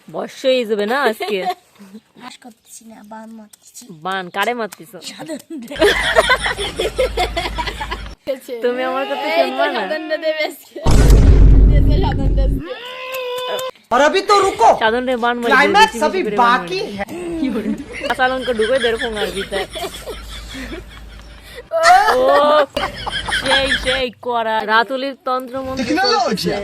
বর্ষ হয়ে যাবে না আজকে। হাস করতেছি না, বান মারতেছি। বান কারে মারতেছো? তুমি আমার কথা শুনবা না? और अभी तो रुको, সাধন রে বান মারি क्लाइमैक्स अभी बाकी है। কাঁচালঙ্কা ঢুকে দেড় ফোঙার ভিতরে। ও সেই সেই করা রাতুলির তন্ত্র মন্ত্র চলতেছে।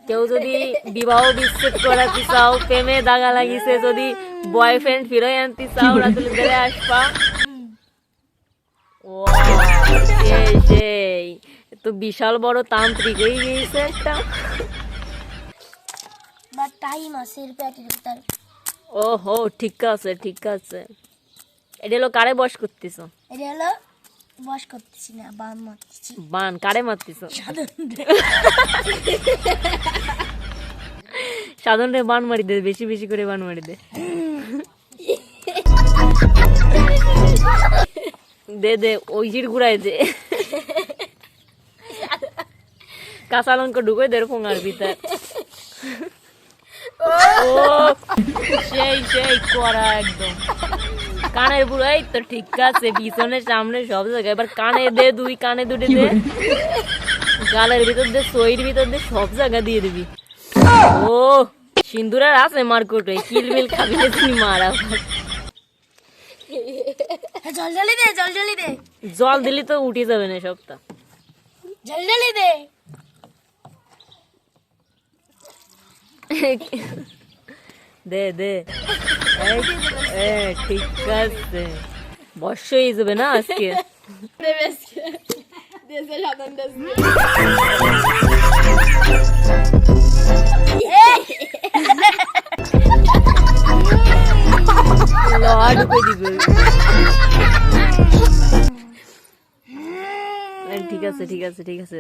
কেউ যদি বিবাহ বিচ্ছেদ করাতে চাও, প্রেমে দাগা লাগিছে, যদি বয়ফ্রেন্ড ফিরে আনতে চাও, রাতুলি ধরে আসবা। ও সেই সেই তো বিশাল বড় তান্ত্রিক হয়ে গিয়েছে একটা। বা টাইম আছে এর প্যাকের ভিতর। ও হো ঠিক আছে ঠিক আছে। এটা হলো কারে বশ করতেছো? এটা হলো বস করতেছি না, বান মারতেছি। বান কারে মারতেছো? সাধন রে বান মারি দে, বেশি বেশি করে বান মারি দে। দে দে ওই জির ঘুরাই দে। কাঁচা লঙ্কা ঢুকে দে ফোঙার ভিতর। ও সেই সেই করা একদম কানের পুরো। এই তো ঠিক আছে, পিছনে সামনে সব জায়গায়। এবার কানে দে, দুই কানে দুটি দে, গালের ভিতর দে, সইর ভিতর দে, সব জায়গা দিয়ে দিবি। ও সিন্দুরের আছে মার্কেটে, কিলমিল খাবি তুমি মারা। জল ঢালি দে, জল ঢালি দে, জল দিলি তো উঠে যাবে না সবটা। জল ঢালি দে। দে দে ঠিক আছে, বর্ষ হয়ে যাবে না আজকে। লড় করে দিবে। ঠিক আছে ঠিক আছে ঠিক আছে।